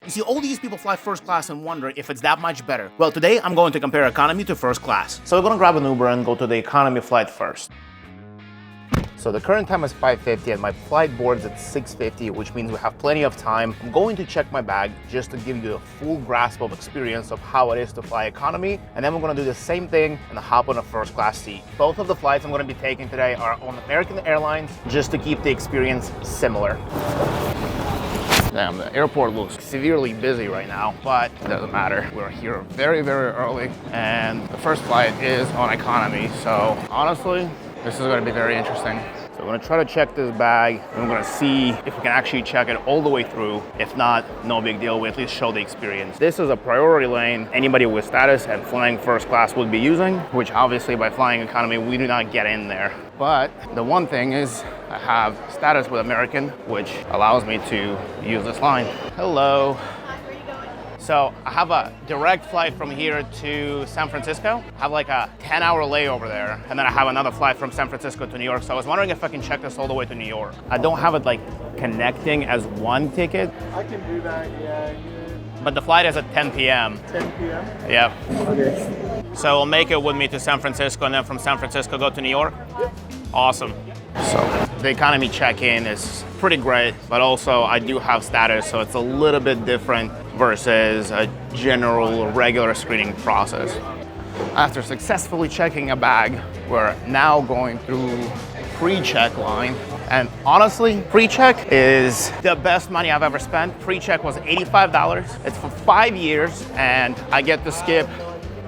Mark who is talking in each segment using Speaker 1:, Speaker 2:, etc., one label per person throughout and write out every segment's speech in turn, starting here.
Speaker 1: You see, all these people fly first class and wonder if it's that much better. Well, today I'm going to compare economy to first class. So we're gonna grab an Uber and go to the economy flight first. So the current time is 5:50 and my flight board's at 6:50, which means we have plenty of time. I'm going to check my bag just to give you a full grasp of experience of how it is to fly economy. And then we're gonna do the same thing and hop on a first class seat. Both of the flights I'm gonna be taking today are on American Airlines just to keep the experience similar. Damn, the airport looks severely busy right now, but it doesn't matter. We're here very, very early and the first flight is on economy. So honestly, this is going to be very interesting. So we're going to try to check this bag and we're going to see if we can actually check it all the way through. If not, no big deal. We at least show the experience. This is a priority lane anybody with status and flying first class would be using, which obviously by flying economy, we do not get in there. But the one thing is I have status with American, which allows me to use this line. Hello. So I have a direct flight from here to San Francisco. I have like a 10-hour layover there. And then I have another flight from San Francisco to New York. So I was wondering if I can check this all the way to New York. I don't have it like connecting as one ticket.
Speaker 2: I can do that, yeah.
Speaker 1: But the flight is at 10 p.m.
Speaker 2: 10 p.m.?
Speaker 1: Yeah.
Speaker 2: Okay.
Speaker 1: So it'll make it with me to San Francisco and then from San Francisco go to New York?
Speaker 2: Yep.
Speaker 1: Awesome. So the economy check-in is pretty great, but also I do have status, so it's a little bit different versus a general regular screening process. After successfully checking a bag, we're now going through pre-check line. And honestly, pre-check is the best money I've ever spent. Pre-check was $85. It's for 5 years, and I get to skip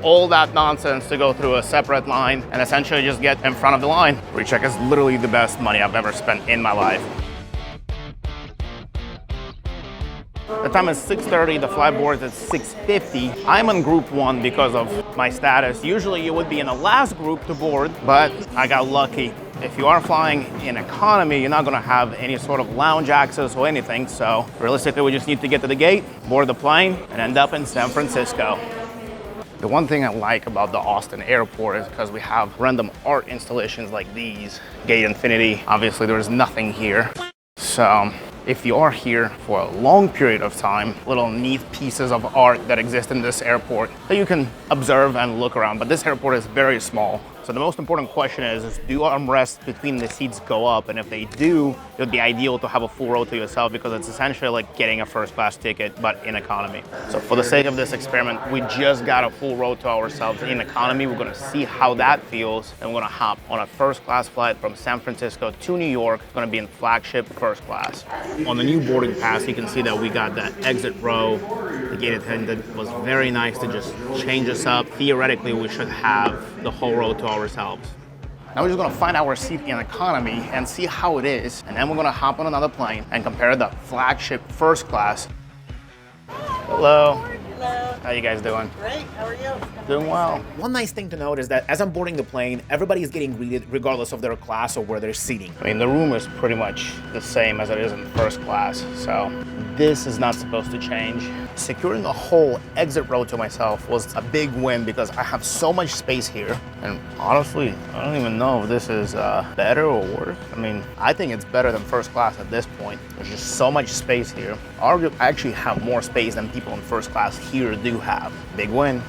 Speaker 1: all that nonsense to go through a separate line and essentially just get in front of the line. Pre-check is literally the best money I've ever spent in my life. The time is 6:30, the flight board is at 6:50. I'm on group 1 because of my status. Usually you would be in the last group to board, but I got lucky. If you are flying in economy, you're not gonna have any sort of lounge access or anything, so realistically we just need to get to the gate, board the plane, and end up in San Francisco. The one thing I like about the Austin airport is because we have random art installations like these. Gate Infinity, obviously there is nothing here. So if you are here for a long period of time, little neat pieces of art that exist in this airport that you can observe and look around, but this airport is very small. So the most important question is do armrests between the seats go up? And if they do, it would be ideal to have a full row to yourself because it's essentially like getting a first class ticket, but in economy. So for the sake of this experiment, we just got a full row to ourselves in economy. We're gonna see how that feels. And we're gonna hop on a first class flight from San Francisco to New York. It's gonna be in flagship first class. On the new boarding pass, you can see that we got that exit row. The gate attendant was very nice to just change us up. Theoretically, we should have the whole row to ourselves. Now we're just gonna find our seat in economy and see how it is. And then we're gonna hop on another plane and compare the flagship first class. Hello.
Speaker 3: Hello.
Speaker 1: How you guys doing?
Speaker 3: Great, how are you?
Speaker 1: Doing well. One nice thing to note is that as I'm boarding the plane, everybody is getting greeted regardless of their class or where they're sitting. I mean, the room is pretty much the same as it is in first class, so this is not supposed to change. Securing a whole exit row to myself was a big win because I have so much space here. And honestly, I don't even know if this is better or worse. I mean, I think it's better than first class at this point. There's just so much space here. I actually have more space than people in first class here do have. Big win.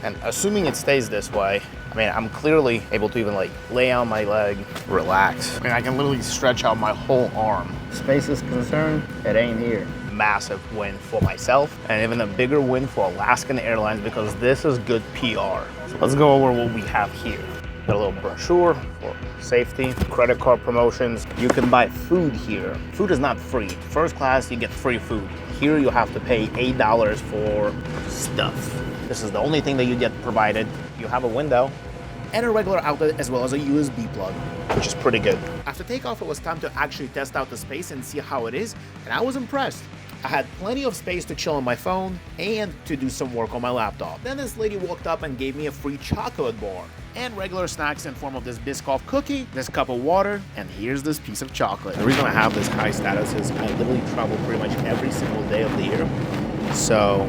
Speaker 1: And assuming it stays this way, I mean, I'm clearly able to even like lay on my leg, relax. I mean, I can literally stretch out my whole arm. Space is concerned, it ain't here. Massive win for myself and even a bigger win for Alaskan Airlines because this is good PR. So let's go over what we have here. Got a little brochure for safety, credit card promotions. You can buy food here. Food is not free. First class, you get free food. Here you have to pay $8 for stuff. This is the only thing that you get provided. You have a window and a regular outlet as well as a USB plug, which is pretty good. After takeoff, it was time to actually test out the space and see how it is, and I was impressed. I had plenty of space to chill on my phone and to do some work on my laptop. Then this lady walked up and gave me a free chocolate bar and regular snacks in form of this Biscoff cookie, this cup of water, and here's this piece of chocolate. The reason I have this high status is I literally travel pretty much every single day of the year. So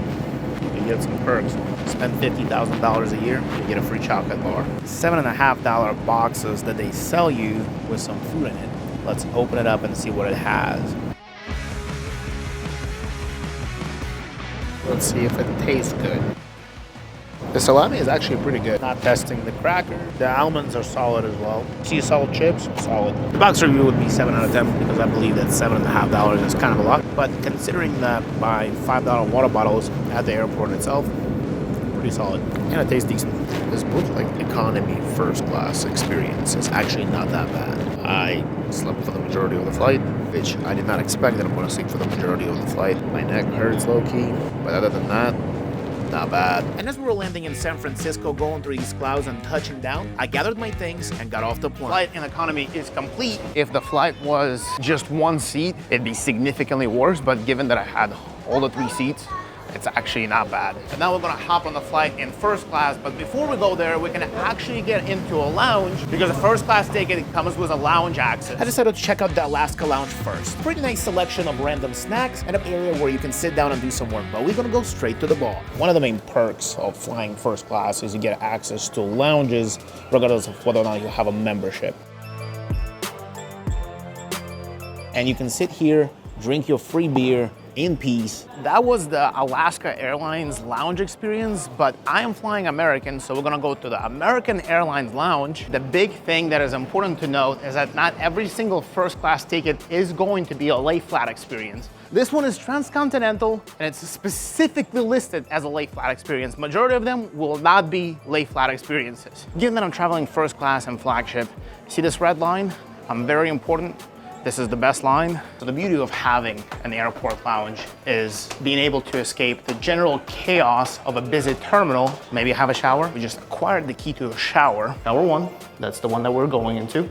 Speaker 1: you get some perks. Spend $50,000 a year, you get a free chocolate bar. $7.50 boxes that they sell you with some food in it. Let's open it up and see what it has. Let's see if it tastes good. The salami is actually pretty good. Not testing the cracker. The almonds are solid as well. Sea salt chips, solid. The box review would be 7 out of 10 because I believe that $7.50 is kind of a lot. But considering that my $5 water bottles at the airport itself, pretty solid. And it tastes decent.
Speaker 3: This both like economy first class experience is actually not that bad. I slept for the majority of the flight, which I did not expect that I'm going to sleep for the majority of the flight. My neck hurts low-key, but other than that, not bad.
Speaker 1: And as we were landing in San Francisco, going through these clouds and touching down, I gathered my things and got off the plane. Flight in economy is complete. If the flight was just one seat, it'd be significantly worse, but given that I had all the 3 seats, it's actually not bad. And now we're gonna hop on the flight in first class, but before we go there, we're gonna actually get into a lounge because the first class ticket comes with a lounge access. I decided to check out the Alaska lounge first. Pretty nice selection of random snacks and an area where you can sit down and do some work, but we're gonna go straight to the bar. One of the main perks of flying first class is you get access to lounges regardless of whether or not you have a membership. And you can sit here, drink your free beer in peace. That was the Alaska Airlines lounge experience, but I am flying American, so we're gonna go to the American Airlines lounge. The big thing that is important to note is that not every single first class ticket is going to be a lay flat experience. This one is transcontinental and it's specifically listed as a lay flat experience. Majority of them will not be lay flat experiences. Given that I'm traveling first class and flagship, see this red line? I'm very important. This is the best line. So the beauty of having an airport lounge is being able to escape the general chaos of a busy terminal. Maybe have a shower. We just acquired the key to a shower. Number 1, that's the one that we're going into.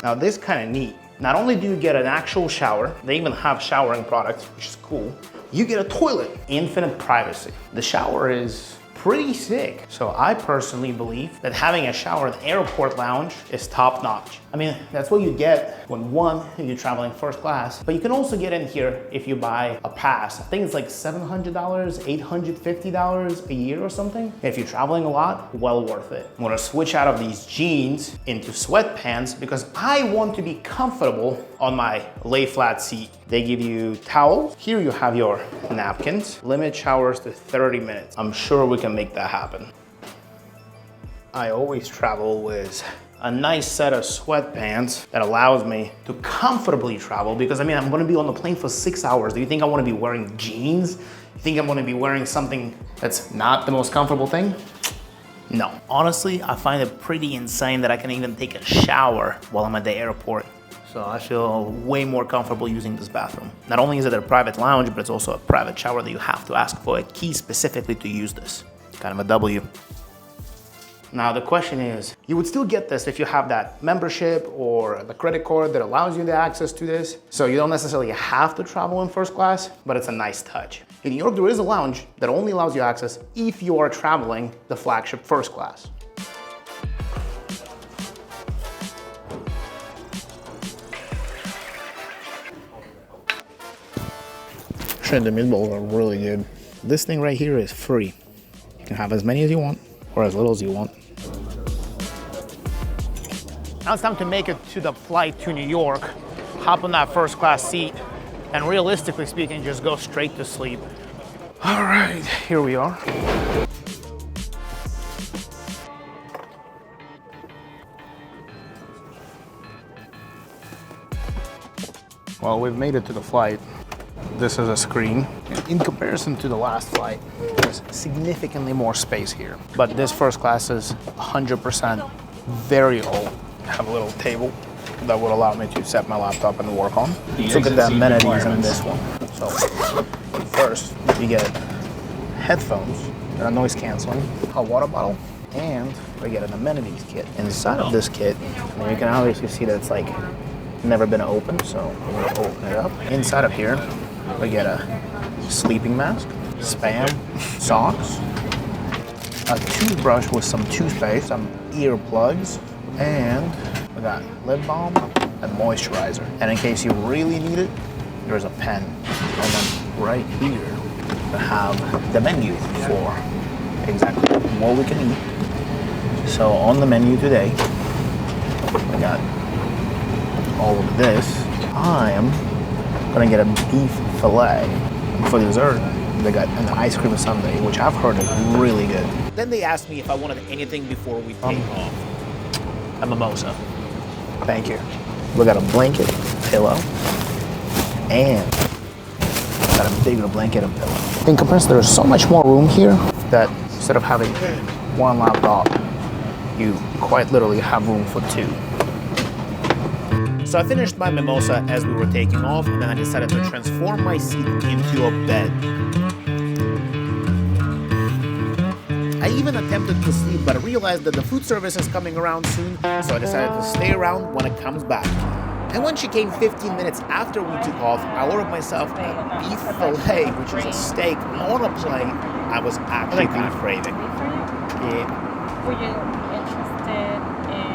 Speaker 1: Now this kind of neat. Not only do you get an actual shower, they even have showering products, which is cool. You get a toilet, infinite privacy. The shower is pretty sick. So I personally believe that having a shower in the airport lounge is top notch. I mean, that's what you get when you're traveling first class, but you can also get in here if you buy a pass. I think it's like $700, $850 a year or something. If you're traveling a lot, well worth it. I'm gonna switch out of these jeans into sweatpants because I want to be comfortable on my lay flat seat. They give you towels. Here you have your napkins. Limit showers to 30 minutes. I'm sure we can make that happen. I always travel with a nice set of sweatpants that allows me to comfortably travel because I mean, I'm gonna be on the plane for 6 hours. Do you think I wanna be wearing jeans? You think I'm gonna be wearing something that's not the most comfortable thing? No. Honestly, I find it pretty insane that I can even take a shower while I'm at the airport. So I feel way more comfortable using this bathroom. Not only is it a private lounge, but it's also a private shower that you have to ask for a key specifically to use this. Kind of a W. Now the question is, you would still get this if you have that membership or the credit card that allows you the access to this. So you don't necessarily have to travel in first class, but it's a nice touch. In New York, there is a lounge that only allows you access if you are traveling the flagship first class. The meatballs are really good. This thing right here is free. You can have as many as you want or as little as you want. Now it's time to make it to the flight to New York, hop on that first class seat, and realistically speaking, just go straight to sleep. All right, here we are. Well, we've made it to the flight. This is a screen. In comparison to the last flight, there's significantly more space here. But this first class is 100% very old. I have a little table that would allow me to set my laptop and work on. Let's look at the amenities in this one. So first, you get headphones that are noise canceling, a water bottle, and we get an amenities kit. Inside of this kit, and you can obviously see that it's like never been opened, so we're gonna open it up. Inside of here, we get a sleeping mask, Spam, socks, a toothbrush with some toothpaste, some earplugs, and we got lip balm and moisturizer. And in case you really need it, there's a pen. And then right here, we have the menu for exactly what we can eat. So on the menu today, we got all of this. I am gonna get a beef fillet.
Speaker 3: For dessert, they got an ice cream sundae, which I've heard is really good.
Speaker 1: Then they asked me if I wanted anything before we take off.
Speaker 3: A mimosa. Thank you. We got a blanket, pillow, and got a bigger blanket and pillow. In comparison, there's so much more room here that instead of having one laptop, you quite literally have room for two.
Speaker 1: So I finished my mimosa as we were taking off, and then I decided to transform my seat into a bed. I even attempted to sleep, but I realized that the food service is coming around soon, so I decided to stay around when it comes back. And when she came 15 minutes after we took off, I ordered myself a beef fillet, which is a steak on a plate I was actually kind of craving. Yeah.
Speaker 4: Were you interested in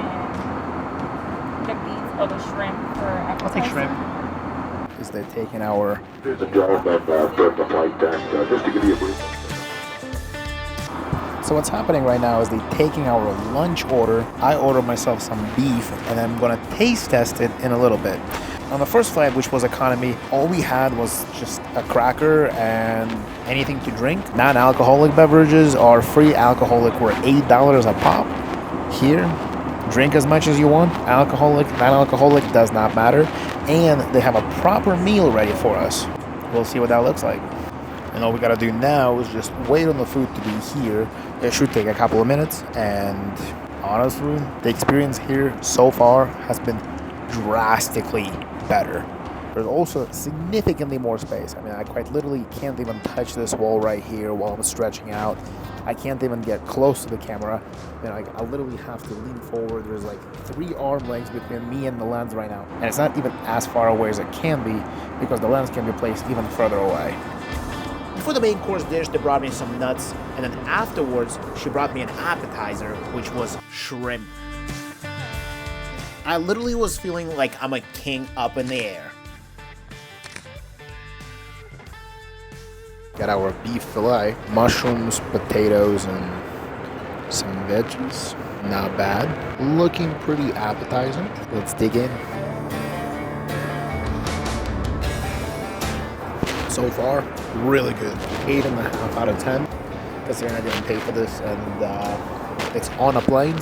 Speaker 4: the beef or the shrimp for appetizer?
Speaker 3: I'll take shrimp. Is they taking our...
Speaker 5: There's a drive-up from the flight deck, just to give you a brief.
Speaker 3: So what's happening right now is they're taking our lunch order. I ordered myself some beef, and I'm gonna taste test it in a little bit. On the first flight, which was economy, all we had was just a cracker and anything to drink. Non-alcoholic beverages are free. Alcoholic were $8 a pop. Here, drink as much as you want. Alcoholic, non-alcoholic, does not matter. And they have a proper meal ready for us. We'll see what that looks like. And all we gotta do now is just wait on the food to be here. It should take a couple of minutes, and honestly, the experience here so far has been drastically better. There's also significantly more space. I mean, I quite literally can't even touch this wall right here while I'm stretching out. I can't even get close to the camera. You know, I literally have to lean forward. There's like 3 arm lengths between me and the lens right now. And it's not even as far away as it can be because the lens can be placed even further away.
Speaker 1: For the main course dish, they brought me some nuts, and then afterwards, she brought me an appetizer, which was shrimp. I literally was feeling like I'm a king up in the air.
Speaker 3: Got our beef fillet, mushrooms, potatoes, and some veggies. Not bad. Looking pretty appetizing. Let's dig in. So far, really good. 8.5 out of 10. Considering I didn't pay for this, and it's on a plane.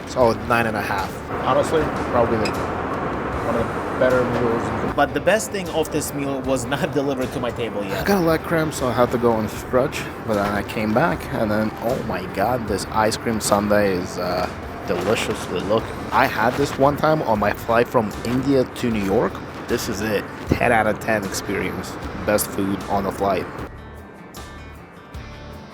Speaker 3: So 9.5. Honestly, probably one of the better meals.
Speaker 1: But the best thing of this meal was not delivered to my table
Speaker 3: I
Speaker 1: yet.
Speaker 3: got a leg cramp, so I had to go and stretch. But then I came back, and then oh my god, this ice cream sundae is deliciously looking. I had this one time on my flight from India to New York. This is it. 10 out of 10 experience. Best food on the flight.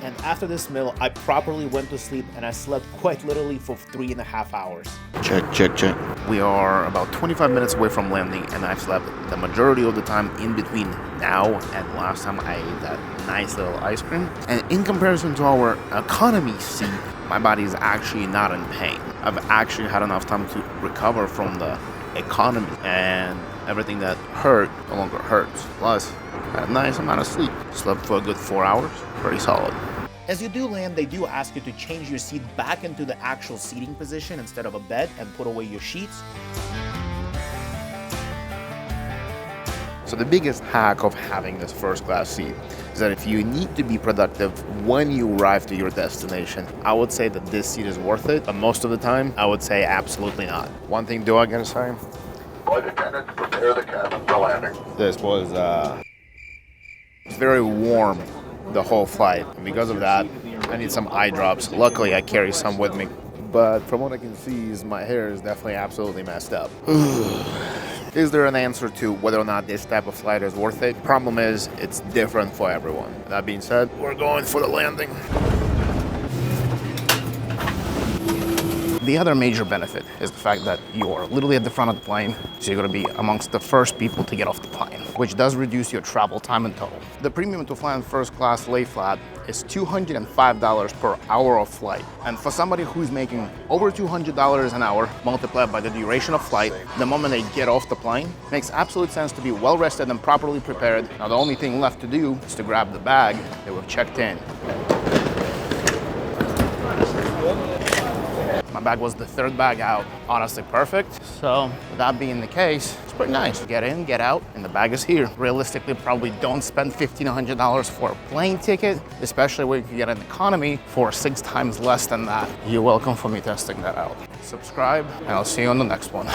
Speaker 1: And after this meal, I properly went to sleep, and I slept quite literally for 3.5 hours.
Speaker 3: Check, check, check. We are about 25 minutes away from landing, and I've slept the majority of the time in between now and last time I ate that nice little ice cream. And in comparison to our economy seat, my body is actually not in pain. I've actually had enough time to recover from the economy, and everything that hurt no longer hurts. Plus, I had a nice amount of sleep. Slept for a good 4 hours. Pretty solid.
Speaker 1: As you do land, they do ask you to change your seat back into the actual seating position instead of a bed and put away your sheets.
Speaker 3: So the biggest hack of having this first class seat is that if you need to be productive when you arrive to your destination, I would say that this seat is worth it, but most of the time, I would say absolutely not. One thing do I gotta say?
Speaker 5: Flight attendants, prepare the cabin for landing.
Speaker 3: This was very warm the whole flight. And because of that, I need some eye drops. Luckily, I carry some with me. But from what I can see, my hair is definitely absolutely messed up. Is there an answer to whether or not this type of flight is worth it? Problem is, it's different for everyone. That being said, we're going for the landing. The other major benefit is the fact that you're literally at the front of the plane, so you're going to be amongst the first people to get off the plane, which does reduce your travel time in total. The premium to fly in first class lay flat is $205 per hour of flight. And for somebody who's making over $200 an hour, multiplied by the duration of flight, the moment they get off the plane, makes absolute sense to be well rested and properly prepared. Now the only thing left to do is to grab the bag that we've checked in. My bag was the third bag out. Honestly perfect.
Speaker 1: So with that being the case, it's pretty nice. Get in, get out, and the bag is here. Realistically, probably don't spend $1,500 for a plane ticket, especially where you can get an economy for 6 times less than that. You're welcome for me testing that out. Subscribe, and I'll see you on the next one.